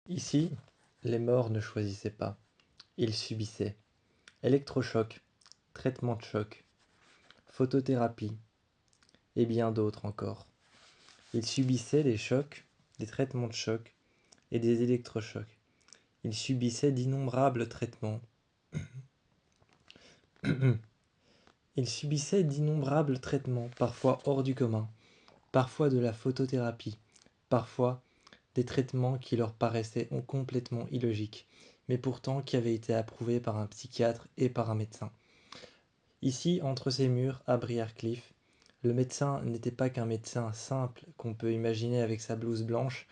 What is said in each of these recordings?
Ici, les morts ne choisissaient pas, ils subissaient. Électrochoc, traitement de choc, photothérapie et bien d'autres encore. Ils subissaient des chocs, des traitements de choc et des électrochocs. Ils subissaient d'innombrables traitements. Ils subissaient d'innombrables traitements, parfois hors du commun, parfois de la photothérapie, parfois des traitements qui leur paraissaient complètement illogiques, mais pourtant qui avaient été approuvés par un psychiatre et par un médecin. Ici, entre ces murs, à Briarcliff, le médecin n'était pas qu'un médecin simple qu'on peut imaginer avec sa blouse blanche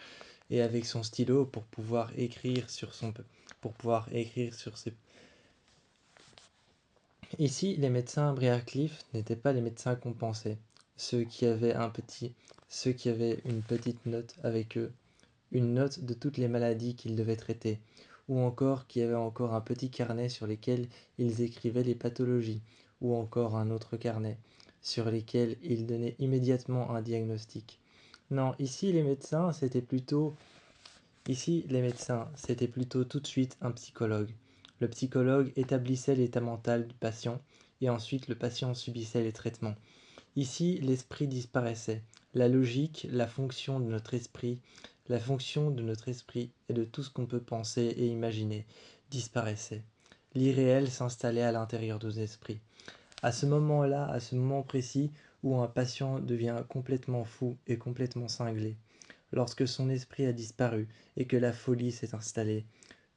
et avec son stylo pour pouvoir écrire sur ses... Ici, les médecins à Briarcliff n'étaient pas les médecins qu'on pensait, ceux qui avaient une petite note avec eux, une note de toutes les maladies qu'ils devaient traiter, ou encore qui avaient encore un petit carnet sur lequel ils écrivaient les pathologies, ou encore un autre carnet, sur lesquels ils donnaient immédiatement un diagnostic. Non, c'était plutôt tout de suite un psychologue. Le psychologue établissait l'état mental du patient, et ensuite le patient subissait les traitements. Ici, l'esprit disparaissait. La logique, la fonction de notre esprit et de tout ce qu'on peut penser et imaginer disparaissait. L'irréel s'installait à l'intérieur de nos esprits. À ce moment-là, à ce moment précis où un patient devient complètement fou et complètement cinglé, lorsque son esprit a disparu et que la folie s'est installée,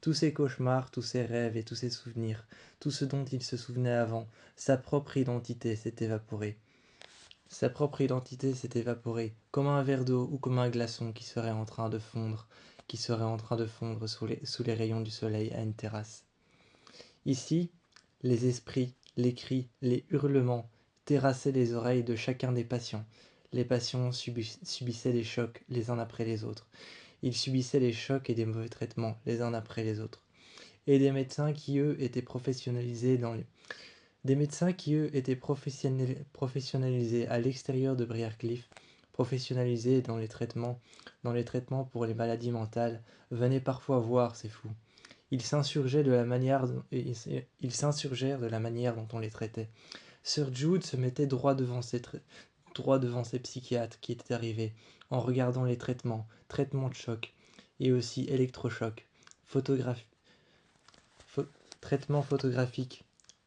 tous ses cauchemars, tous ses rêves et tous ses souvenirs, tout ce dont il se souvenait avant, sa propre identité s'est évaporée. Sa propre identité s'est évaporée, comme un verre d'eau ou comme un glaçon qui serait en train de fondre, sous les rayons du soleil à une terrasse. Ici, les esprits, les cris, les hurlements terrassaient les oreilles de chacun des patients. Les patients subissaient des chocs les uns après les autres. Ils subissaient les chocs et des mauvais traitements les uns après les autres. Et des médecins qui, eux, étaient professionnalisés à l'extérieur de Briarcliff, professionnalisés dans les traitements pour les maladies mentales, venaient parfois voir ces fous. Ils s'insurgèrent de la manière dont on les traitait. Sir Jude se mettait droit devant ces psychiatres qui étaient arrivés, en regardant les traitements de choc, et aussi électrochocs, photographie, traitements photographiques,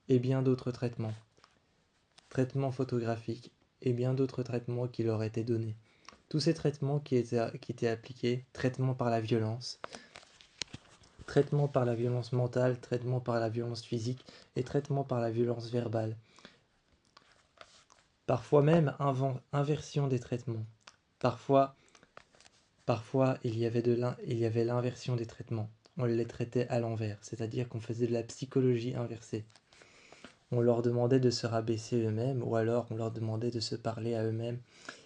et bien d'autres traitements photographiques, et bien d'autres traitements qui leur étaient donnés. Tous ces traitements qui étaient appliqués, traitements par la violence mentale, traitement par la violence physique et traitement par la violence verbale. Parfois même inversion des traitements. Parfois il y avait l'inversion des traitements. On les traitait à l'envers, c'est-à-dire qu'on faisait de la psychologie inversée. On leur demandait de se rabaisser eux-mêmes, ou alors on leur demandait de se parler à eux-mêmes,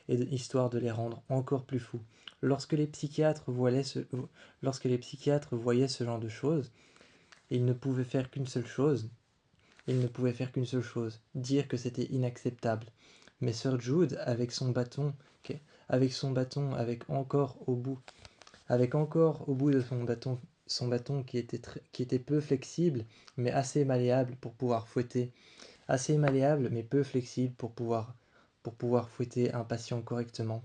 histoire de les rendre encore plus fous. Lorsque les psychiatres voyaient ce genre de choses, ils ne pouvaient faire qu'une seule chose, dire que c'était inacceptable. Mais Sir Jude, avec son bâton, avec encore au bout de son bâton qui était peu flexible, mais assez malléable pour pouvoir fouetter, assez malléable mais peu flexible pour pouvoir fouetter un patient correctement,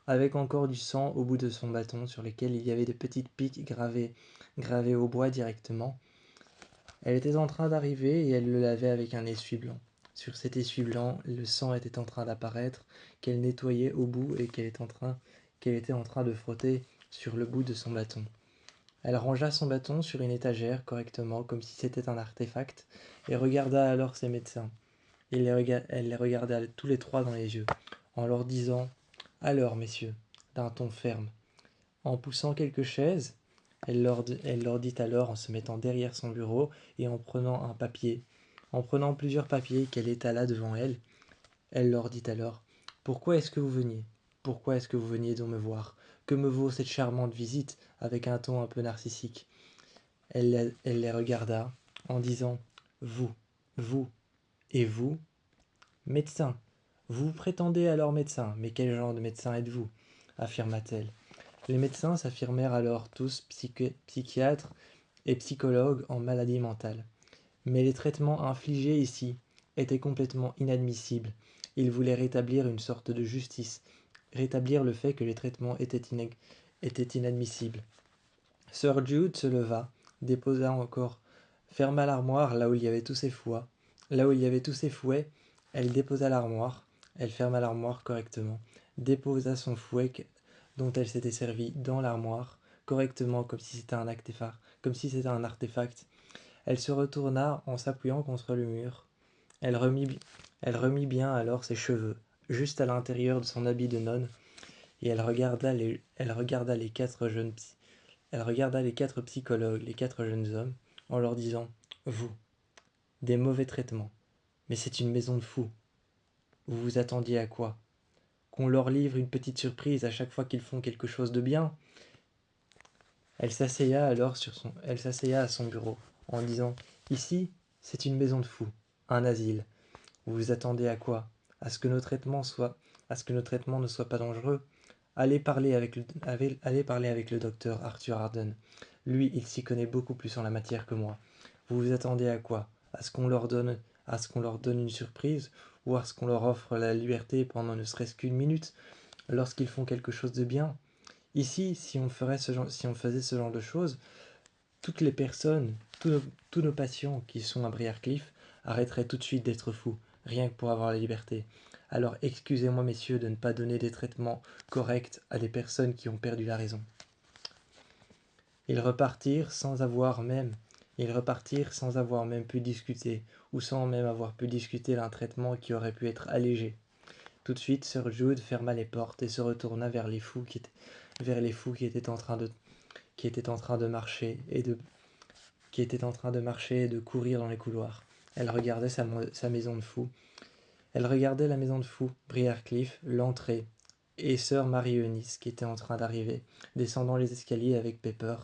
avec encore du sang au bout de son bâton sur lesquels il y avait des petites piques gravées au bois directement. Elle était en train d'arriver et elle le lavait avec un essuie-blanc. Sur cet essuie-blanc, le sang était en train d'apparaître, qu'elle nettoyait au bout et qu'elle était en train de frotter sur le bout de son bâton. Elle rangea son bâton sur une étagère correctement, comme si c'était un artefact, et regarda alors ses médecins. Elle les regarda tous les trois dans les yeux, en leur disant « Alors, messieurs », d'un ton ferme. En poussant quelques chaises, elle leur dit alors en se mettant derrière son bureau et en prenant plusieurs papiers qu'elle étala devant elle, elle leur dit alors « Pourquoi est-ce que vous veniez ? Pourquoi est-ce que vous veniez donc me voir ? Que me vaut cette charmante visite ?» avec un ton un peu narcissique. Elle les regarda en disant « Vous, et vous, médecin. Vous prétendez alors médecin, mais quel genre de médecin êtes-vous » affirma-t-elle. Les médecins s'affirmèrent alors tous psychiatres et psychologues en maladie mentale. Mais les traitements infligés ici étaient complètement inadmissibles. Ils voulaient rétablir une sorte de justice, rétablir le fait que les traitements étaient inadmissibles. Sir Jude se leva, déposa encore, ferma l'armoire là où il y avait tous ses fouets. Là où il y avait tous ses fouets, elle déposa l'armoire, elle ferma l'armoire correctement, déposa son fouet dont elle s'était servie dans l'armoire, correctement comme si c'était un artefact. Elle se retourna en s'appuyant contre le mur. Elle remit bien alors ses cheveux, juste à l'intérieur de son habit de nonne, et elle regarda les quatre psychologues, les quatre jeunes hommes, en leur disant: Vous, des mauvais traitements, mais c'est une maison de fous. Vous vous attendiez à quoi? Qu'on leur livre une petite surprise à chaque fois qu'ils font quelque chose de bien? Elle s'asseyait à son bureau, en disant: Ici, c'est une maison de fous, un asile. Vous vous attendez à quoi? À ce que nos traitements ne soient pas dangereux? Allez parler avec le docteur Arthur Arden. Lui, il s'y connaît beaucoup plus en la matière que moi. Vous vous attendez à quoi? À ce qu'on leur donne une surprise, ou à ce qu'on leur offre la liberté pendant ne serait-ce qu'une minute, lorsqu'ils font quelque chose de bien? Ici, si on faisait ce genre de choses, toutes les personnes, tous nos patients qui sont à Briarcliff arrêteraient tout de suite d'être fous, rien que pour avoir la liberté. Alors excusez-moi messieurs de ne pas donner des traitements corrects à des personnes qui ont perdu la raison. Ils repartirent sans avoir même pu discuter, ou sans même avoir pu discuter d'un traitement qui aurait pu être allégé. Tout de suite, Sir Jude ferma les portes et se retourna vers les fous qui étaient en train de marcher et de courir dans les couloirs. Elle regardait sa maison de fous. Elle regardait la maison de fous, Briarcliff, l'entrée, et sœur Marie-Eunice qui était en train d'arriver, descendant les escaliers avec Pepper,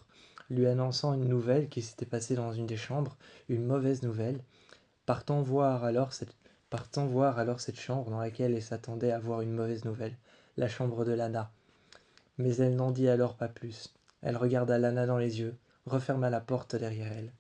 lui annonçant une nouvelle qui s'était passée dans une des chambres, une mauvaise nouvelle. Partant voir alors cette chambre dans laquelle elle s'attendait à voir une mauvaise nouvelle, la chambre de Lana. Mais elle n'en dit alors pas plus. Elle regarda Lana dans les yeux, referma la porte derrière elle.